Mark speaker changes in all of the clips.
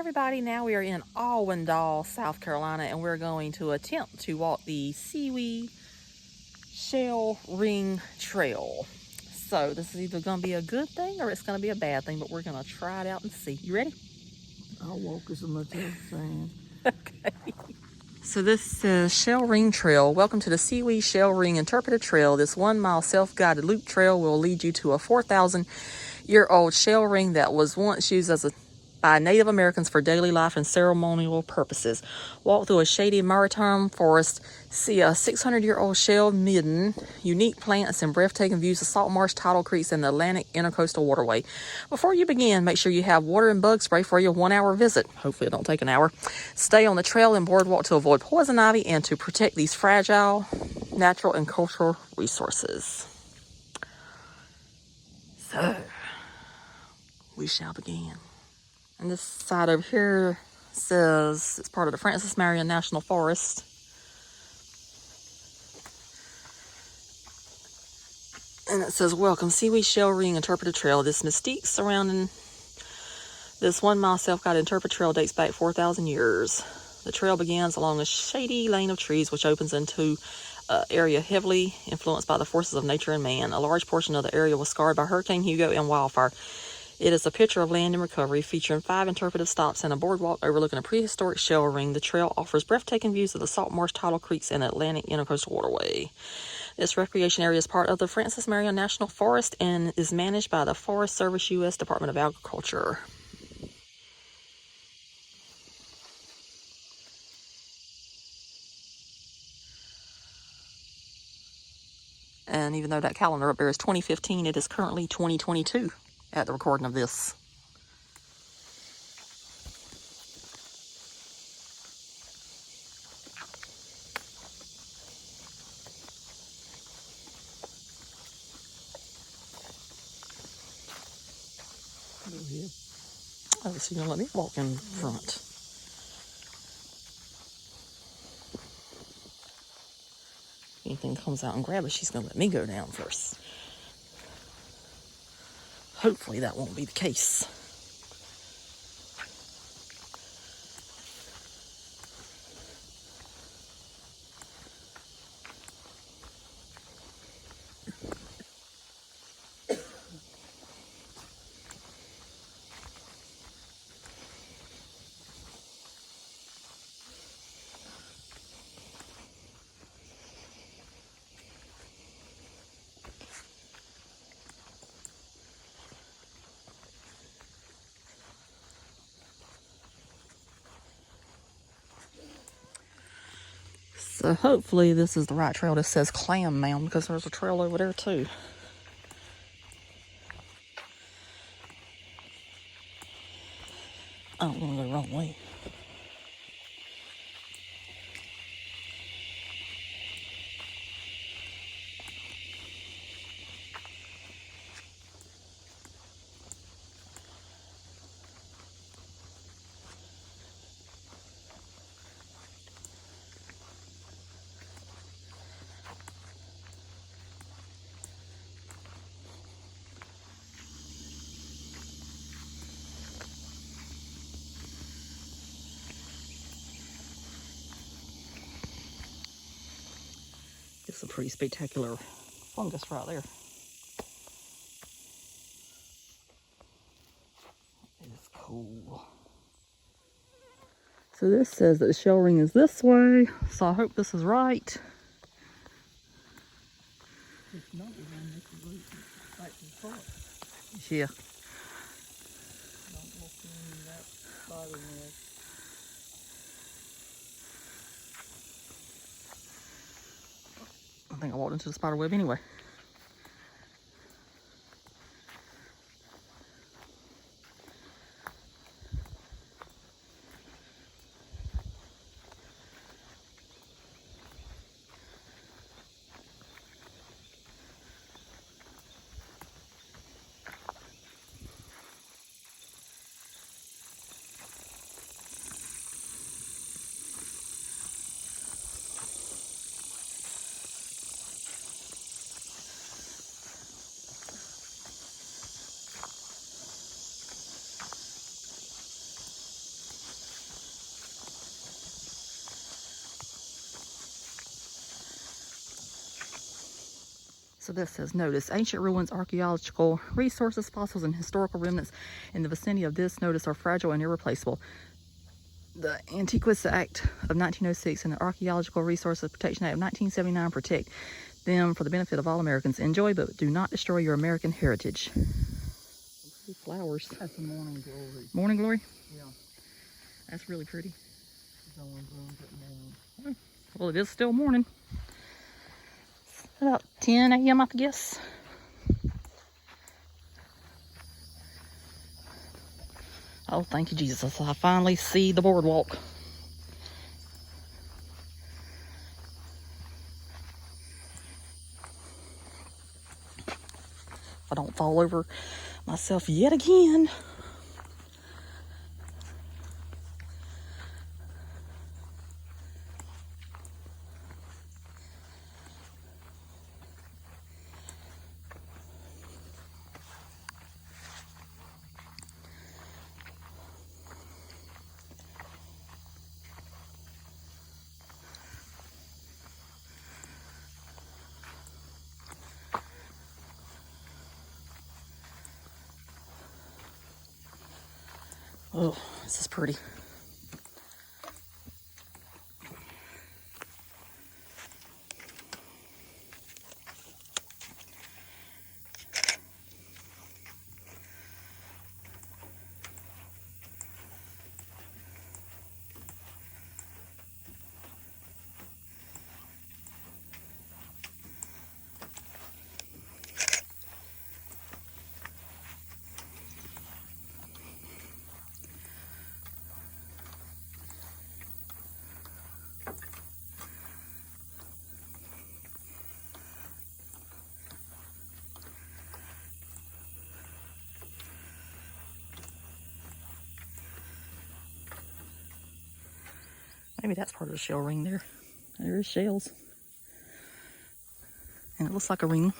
Speaker 1: everybody, now we are in Awendaw, South Carolina, and we're going to attempt to walk the Sewee Shell Ring Trail. So this is either going to be a good thing or it's going to be a bad thing, but we're going to try it out and see. You ready?
Speaker 2: I'll walk as much as I can.
Speaker 1: Okay. So this says Shell Ring Trail. Welcome to the Sewee Shell Ring Interpretive Trail. This 1 mile self-guided loop trail will lead you to a 4,000-year-old shell ring that was once used by Native Americans for daily life and ceremonial purposes. Walk through a shady maritime forest, see a 600-year-old shell midden, unique plants, and breathtaking views of salt marsh, tidal creeks, and the Atlantic Intercoastal Waterway. Before you begin, make sure you have water and bug spray for your 1-hour visit. Hopefully it don't take an hour. Stay on the trail and boardwalk to avoid poison ivy and to protect these fragile natural and cultural resources. So, we shall begin. And this side over here says it's part of the Francis Marion National Forest. And it says, welcome, Sewee Shell Ring Interpretive Trail. This mystique surrounding this 1 mile self-guided interpretive trail dates back 4,000 years. The trail begins along a shady lane of trees, which opens into an area heavily influenced by the forces of nature and man. A large portion of the area was scarred by Hurricane Hugo and wildfire. It is a picture of land and recovery, featuring 5 interpretive stops and a boardwalk overlooking a prehistoric shell ring. The trail offers breathtaking views of the salt marsh, tidal creeks, and Atlantic Intercoastal Waterway. This recreation area is part of the Francis Marion National Forest and is managed by the Forest Service U.S. Department of Agriculture. And even though that calendar up there is 2015, it is currently 2022 at the recording of this. Oh, so you're going to let me walk in front. If anything comes out and grab it, she's going to let me go down first. Hopefully that won't be the case. So hopefully this is the right trail. This says Clam Mound because there's a trail over there too. I don't want to go the wrong way. It's a pretty spectacular fungus right there. It's cool. So this says that the shell ring is this way, so I hope this is right.
Speaker 2: If not, we're going to make the route back to the park.
Speaker 1: Yeah.
Speaker 2: Don't walk in that spider web.
Speaker 1: I think I walked into the spider web anyway. So this says, notice, ancient ruins, archaeological resources, fossils, and historical remnants in the vicinity of this notice are fragile and irreplaceable. The Antiquities Act of 1906 and the Archaeological Resources Protection Act of 1979 protect them for the benefit of all Americans. Enjoy, but do not destroy your American heritage. Pretty flowers.
Speaker 2: That's the morning glory.
Speaker 1: Morning glory?
Speaker 2: Yeah.
Speaker 1: That's really pretty.
Speaker 2: It only blooms at morning.
Speaker 1: Well, it is still morning. About 10 a.m. I guess. Oh, thank you, Jesus. I finally see the boardwalk. If I don't fall over myself yet again. Oh, this is pretty. Maybe that's part of the shell ring there. There is shells. And it looks like a ring.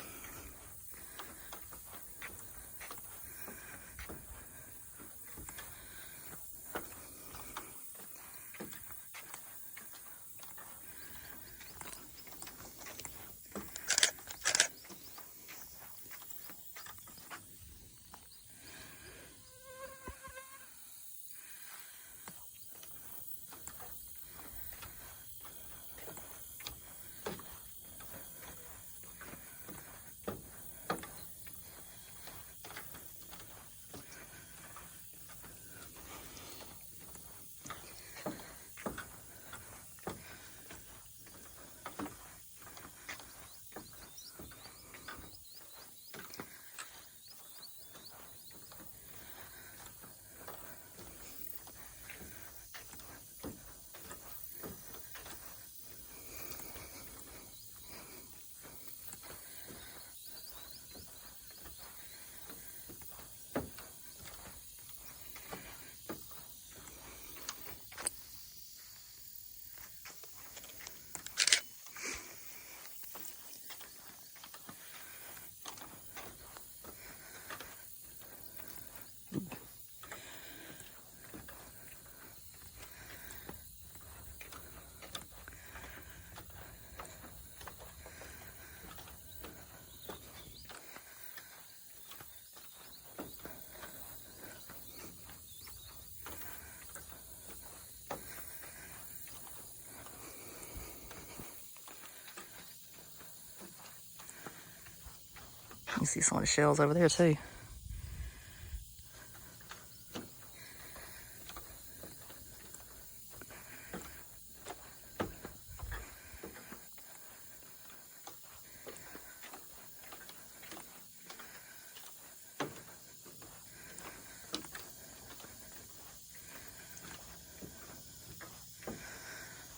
Speaker 1: You see some of the shells over there too.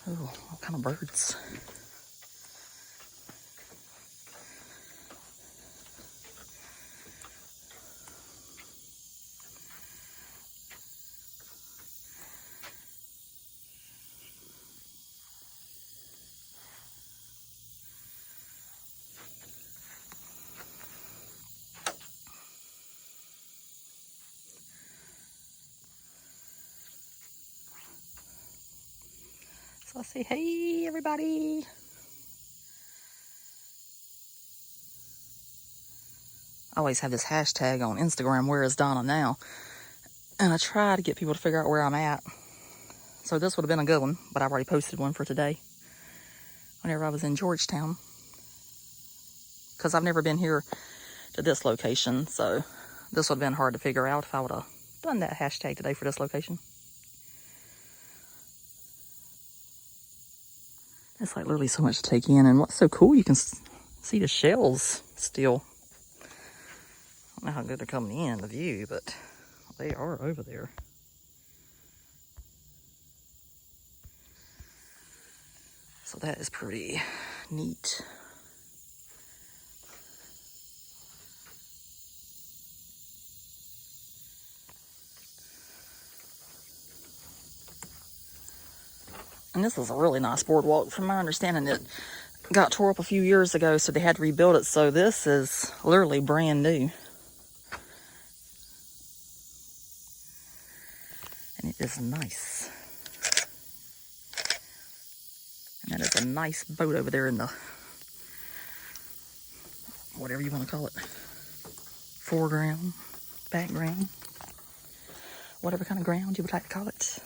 Speaker 1: Oh, all kind of birds. So I say, hey, everybody. I always have this hashtag on Instagram, where is Donna now? And I try to get people to figure out where I'm at. So this would have been a good one, but I've already posted one for today. Whenever I was in Georgetown. Because I've never been here to this location, so this would have been hard to figure out if I would have done that hashtag today for this location. It's like literally so much to take in, and what's so cool, you can see the shells still. I don't know how good they're coming in the view, but they are over there. So that is pretty neat. And this is a really nice boardwalk. From my understanding, it got tore up a few years ago, so they had to rebuild it. So this is literally brand new. And it is nice. And that is a nice boat over there in the, whatever you want to call it, foreground, background, whatever kind of ground you would like to call it.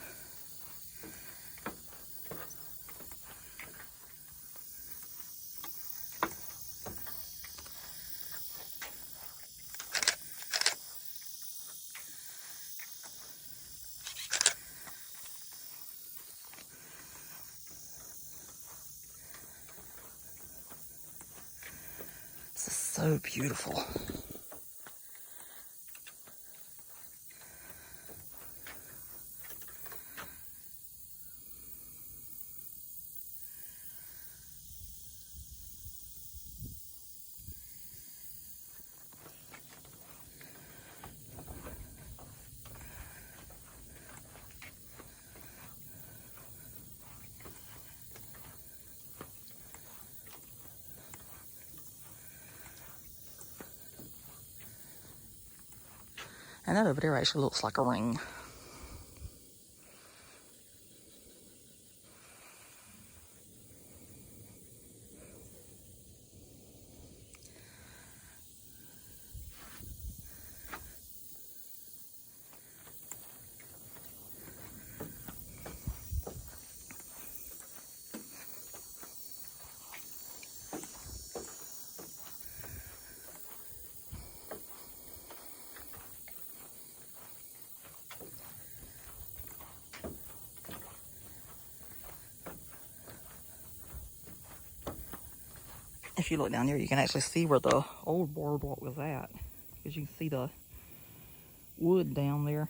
Speaker 1: This is so beautiful. And that over there actually looks like a ring. If you look down there, you can actually see where the old boardwalk was at. Because you can see the wood down there.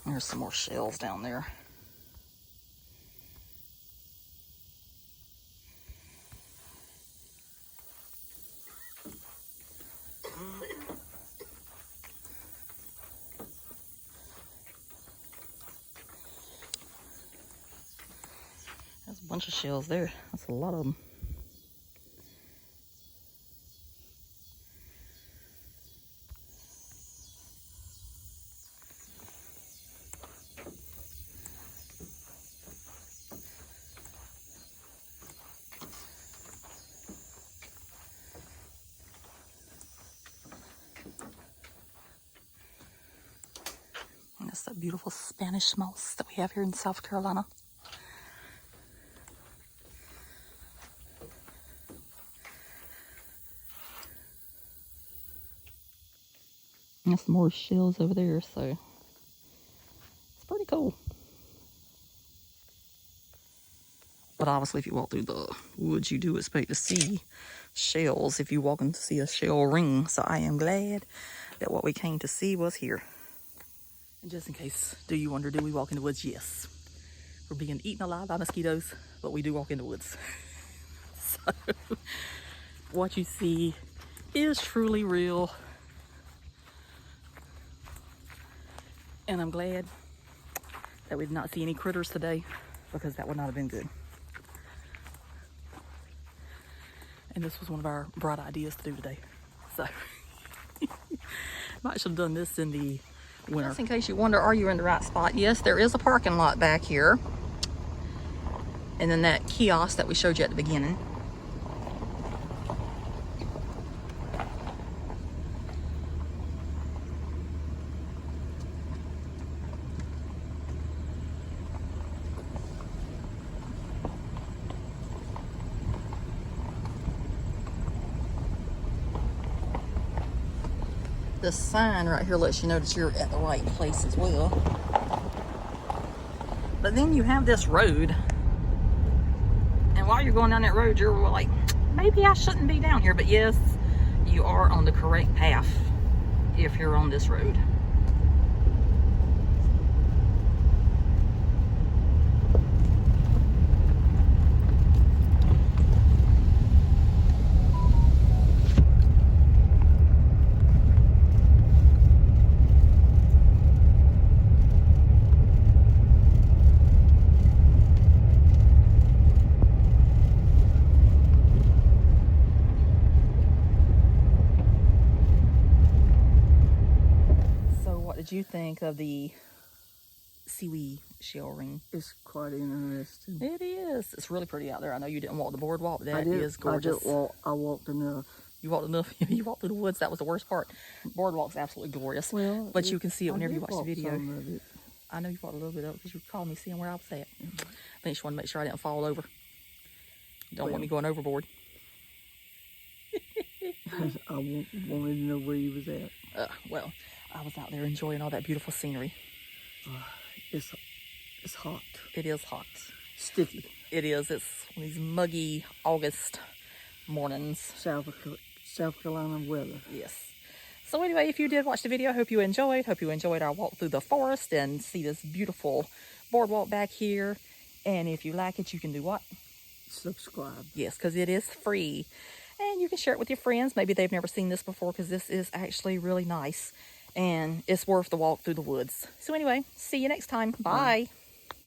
Speaker 1: There's some more shells down there. There's a bunch of shells there. That's a lot of them. And that's that beautiful Spanish moss that we have here in South Carolina. And there's some more shells over there, so it's pretty cool. But obviously, if you walk through the woods, you do expect to see shells if you walk in to see a shell ring. So I am glad that what we came to see was here. And just in case, do you wonder, do we walk in the woods? Yes, We're being eaten alive by mosquitoes, but we do walk in the woods. So what you see is truly real. And I'm glad that we did not see any critters today, because that would not have been good. And this was one of our bright ideas to do today. So might should have done this in the winter. Just in case you wonder, are you in the right spot? Yes, there is a parking lot back here. And then that kiosk that we showed you at the beginning. This sign right here lets you know that you're at the right place as well. But then you have this road. And while you're going down that road, you're like, maybe I shouldn't be down here. But yes, you are on the correct path if you're on this road. Did you think of the Sewee Shell Ring?
Speaker 2: It's quite interesting.
Speaker 1: It is. It's really pretty out there. I know you didn't walk the boardwalk, but that is gorgeous.
Speaker 2: I walked enough.
Speaker 1: You walked enough. You walked through the woods. That was the worst part. Boardwalk's absolutely glorious.
Speaker 2: Well,
Speaker 1: but you can see it whenever you watch the video.
Speaker 2: Some of it.
Speaker 1: I know you walked a little bit of it because you were calling me, seeing where I was at. I think just wanted to make sure I didn't fall over. Don't want me going overboard.
Speaker 2: I wanted to know where you was at.
Speaker 1: Well, I was out there enjoying all that beautiful scenery.
Speaker 2: It's hot.
Speaker 1: It is hot.
Speaker 2: Sticky.
Speaker 1: It is. It's one of these muggy August mornings.
Speaker 2: South Carolina weather.
Speaker 1: Yes. So anyway, if you did watch the video, I hope you enjoyed. Hope you enjoyed our walk through the forest and see this beautiful boardwalk back here. And if you like it, you can do what?
Speaker 2: Subscribe.
Speaker 1: Yes, because it is free. And you can share it with your friends. Maybe they've never seen this before, because this is actually really nice. And it's worth the walk through the woods. So anyway, see you next time. Bye.